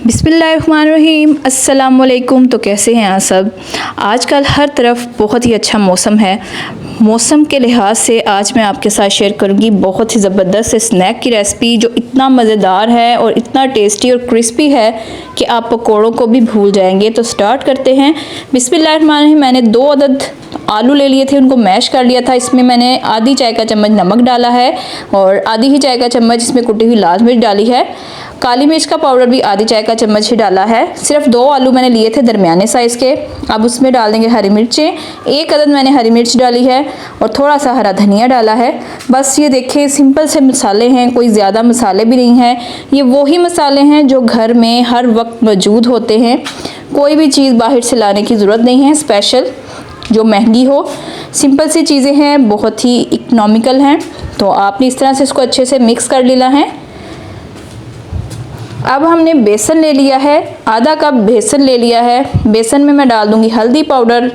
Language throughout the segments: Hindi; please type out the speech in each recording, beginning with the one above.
बिस्मिल्लाहिर्रहमानिर्रहीम, अस्सलाम वालेकुम। तो कैसे हैं आप सब। आजकल हर तरफ बहुत ही अच्छा मौसम है। मौसम के लिहाज से आज मैं आपके साथ शेयर करूंगी बहुत ही ज़बरदस्त स्नैक की रेसिपी, जो इतना मज़ेदार है और इतना टेस्टी और क्रिस्पी है कि आप पकौड़ों को भी भूल जाएंगे। तो स्टार्ट करते हैं। बिस्मिल्लाहिर्रहमानिर्रहीम। मैंने 2 अदद आलू ले लिए थे, उनको मैश कर लिया था। इसमें मैंने आधी चाय का चम्मच नमक डाला है और आधी ही चाय का चम्मच इसमें कुटी हुई लाल मिर्च डाली है। काली मिर्च का पाउडर भी आधी चाय का चम्मच ही डाला है। सिर्फ 2 आलू मैंने लिए थे दरमियाने साइज़ के। अब उसमें डाल देंगे हरी मिर्चें। 1 अदद मैंने हरी मिर्च डाली है और थोड़ा सा हरा धनिया डाला है। बस ये देखिए सिंपल से मसाले हैं, कोई ज़्यादा मसाले भी नहीं हैं। ये वही मसाले हैं जो घर में हर वक्त मौजूद होते हैं। कोई भी चीज़ बाहर से लाने की ज़रूरत नहीं है स्पेशल जो महंगी हो। सिंपल सी चीज़ें हैं, बहुत ही इकोनॉमिकल हैं। तो आपने इस तरह से इसको अच्छे से मिक्स कर लेना है। अब हमने बेसन ले लिया है, आधा कप बेसन ले लिया है। बेसन में मैं डाल दूंगी हल्दी पाउडर,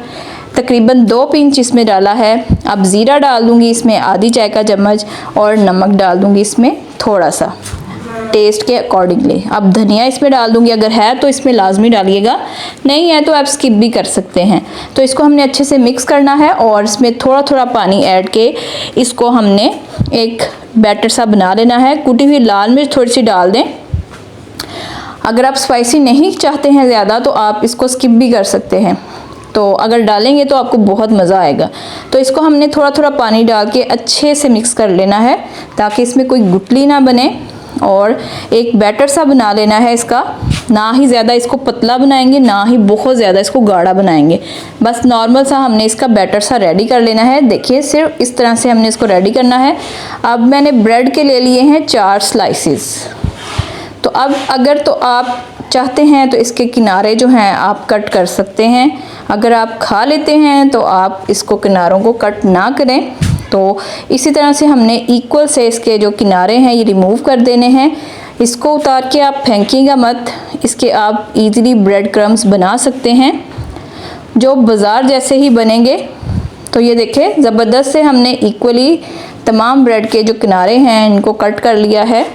तकरीबन 2 पिंच इसमें डाला है। अब ज़ीरा डाल दूंगी इसमें आधी चाय का चम्मच और नमक डाल दूंगी इसमें थोड़ा सा टेस्ट के अकॉर्डिंगली। अब धनिया इसमें डाल दूंगी, अगर है तो इसमें लाजमी डालिएगा, नहीं है तो आप स्किप भी कर सकते हैं। तो इसको हमने अच्छे से मिक्स करना है और इसमें थोड़ा थोड़ा पानी ऐड के इसको हमने एक बैटर सा बना लेना है। कुटी हुई लाल मिर्च थोड़ी सी डाल दें। अगर आप स्पाइसी नहीं चाहते हैं ज़्यादा तो आप इसको स्किप भी कर सकते हैं, तो अगर डालेंगे तो आपको बहुत मज़ा आएगा। तो इसको हमने थोड़ा थोड़ा पानी डाल के अच्छे से मिक्स कर लेना है ताकि इसमें कोई गुठली ना बने और एक बैटर सा बना लेना है इसका। ना ही ज़्यादा इसको पतला बनाएंगे, ना ही बहुत ज़्यादा इसको गाढ़ा बनाएंगे। बस नॉर्मल सा हमने इसका बैटर सा रेडी कर लेना है। देखिए सिर्फ इस तरह से हमने इसको रेडी करना है। अब मैंने ब्रेड के ले लिए हैं 4 स्लाइसिस। तो अब अगर तो आप चाहते हैं तो इसके किनारे जो हैं आप कट कर सकते हैं। अगर आप खा लेते हैं तो आप इसको किनारों को कट ना करें। तो इसी तरह से हमने इक्वल से इसके जो किनारे हैं ये रिमूव कर देने हैं। इसको उतार के आप फेंकिएगा मत, इसके आप इजीली ब्रेड क्रम्स बना सकते हैं जो बाज़ार जैसे ही बनेंगे। तो ये देखें ज़बरदस्त से हमने इक्वली तमाम ब्रेड के जो किनारे हैं इनको कट कर लिया है।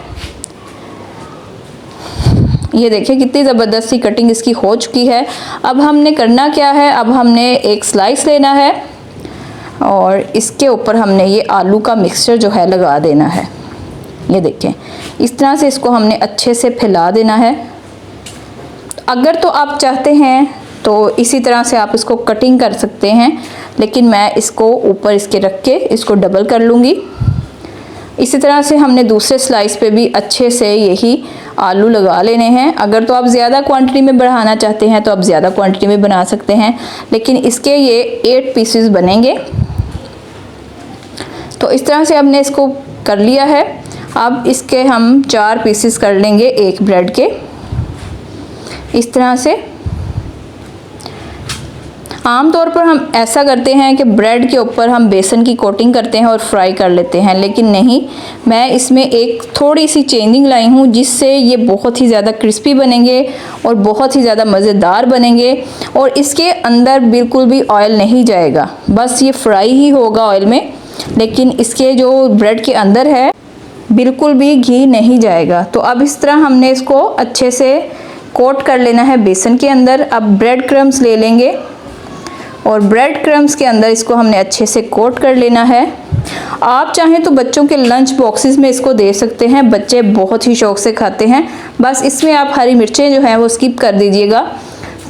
ये देखिए कितनी ज़बरदस्त सी कटिंग इसकी हो चुकी है। अब हमने करना क्या है, अब हमने एक स्लाइस लेना है और इसके ऊपर हमने ये आलू का मिक्सचर जो है लगा देना है। ये देखें इस तरह से इसको हमने अच्छे से फैला देना है। अगर तो आप चाहते हैं तो इसी तरह से आप इसको कटिंग कर सकते हैं, लेकिन मैं इसको ऊपर इसके रख के इसको डबल कर लूँगी। इसी तरह से हमने दूसरे स्लाइस पे भी अच्छे से यही आलू लगा लेने हैं। अगर तो आप ज़्यादा क्वांटिटी में बढ़ाना चाहते हैं तो आप ज़्यादा क्वांटिटी में बना सकते हैं, लेकिन इसके ये 8 पीसेस बनेंगे। तो इस तरह से हमने इसको कर लिया है। अब इसके हम 4 पीसेस कर लेंगे एक ब्रेड के। इस तरह से आम तौर पर हम ऐसा करते हैं कि ब्रेड के ऊपर हम बेसन की कोटिंग करते हैं और फ्राई कर लेते हैं, लेकिन नहीं, मैं इसमें एक थोड़ी सी चेंजिंग लाई हूँ जिससे ये बहुत ही ज़्यादा क्रिस्पी बनेंगे और बहुत ही ज़्यादा मज़ेदार बनेंगे। और इसके अंदर बिल्कुल भी ऑयल नहीं जाएगा, बस ये फ्राई ही होगा ऑयल में, लेकिन इसके जो ब्रेड के अंदर है बिल्कुल भी घी नहीं जाएगा। तो अब इस तरह हमने इसको अच्छे से कोट कर लेना है बेसन के अंदर। अब ब्रेड क्रम्स ले लेंगे और ब्रेड क्रम्स के अंदर इसको हमने अच्छे से कोट कर लेना है। आप चाहें तो बच्चों के लंच बॉक्सेस में इसको दे सकते हैं, बच्चे बहुत ही शौक़ से खाते हैं। बस इसमें आप हरी मिर्चें जो हैं वो स्किप कर दीजिएगा।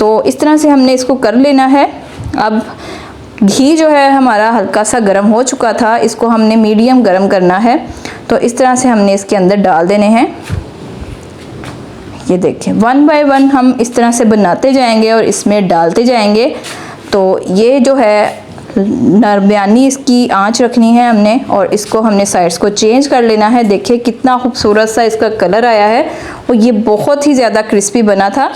तो इस तरह से हमने इसको कर लेना है। अब घी जो है हमारा हल्का सा गर्म हो चुका था, इसको हमने मीडियम गर्म करना है। तो इस तरह से हमने इसके अंदर डाल देने हैं। ये देखें 1 बाय 1 हम इस तरह से बनाते जाएंगे और इसमें डालते जाएंगे। तो ये जो है दरमियानी इसकी आंच रखनी है हमने और इसको हमने साइड्स को चेंज कर लेना है। देखिए कितना खूबसूरत सा इसका कलर आया है और ये बहुत ही ज़्यादा क्रिस्पी बना था।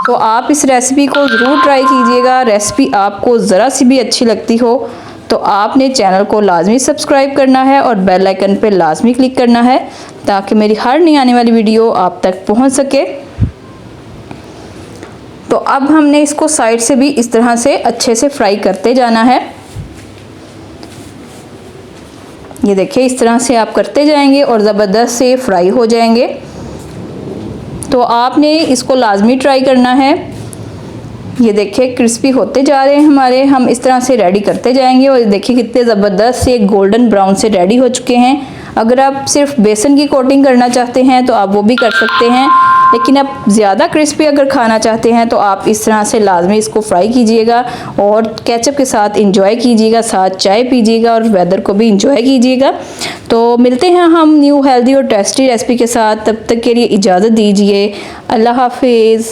तो आप इस रेसिपी को ज़रूर ट्राई कीजिएगा। रेसिपी आपको ज़रा सी भी अच्छी लगती हो तो आपने चैनल को लाजमी सब्सक्राइब करना है और बेल आइकन पे लाजमी क्लिक करना है ताकि मेरी हर नई आने वाली वीडियो आप तक पहुँच सके। तो अब हमने इसको साइड से भी इस तरह से अच्छे से फ्राई करते जाना है। ये देखिए इस तरह से आप करते जाएंगे और ज़बरदस्त से फ्राई हो जाएंगे। तो आपने इसको लाजमी ट्राई करना है। ये देखिए क्रिस्पी होते जा रहे हैं हमारे, हम इस तरह से रेडी करते जाएंगे और देखिए कितने ज़बरदस्त से गोल्डन ब्राउन से रेडी हो चुके हैं। अगर आप सिर्फ बेसन की कोटिंग करना चाहते हैं तो आप वो भी कर सकते हैं, लेकिन आप ज़्यादा क्रिस्पी अगर खाना चाहते हैं तो आप इस तरह से लाजमी इसको फ्राई कीजिएगा और केचप के साथ इंजॉय कीजिएगा, साथ चाय पीजिएगा और वेदर को भी इंजॉय कीजिएगा। तो मिलते हैं हम न्यू हेल्दी और टेस्टी रेसिपी के साथ, तब तक के लिए इजाज़त दीजिए। अल्लाह हाफिज़।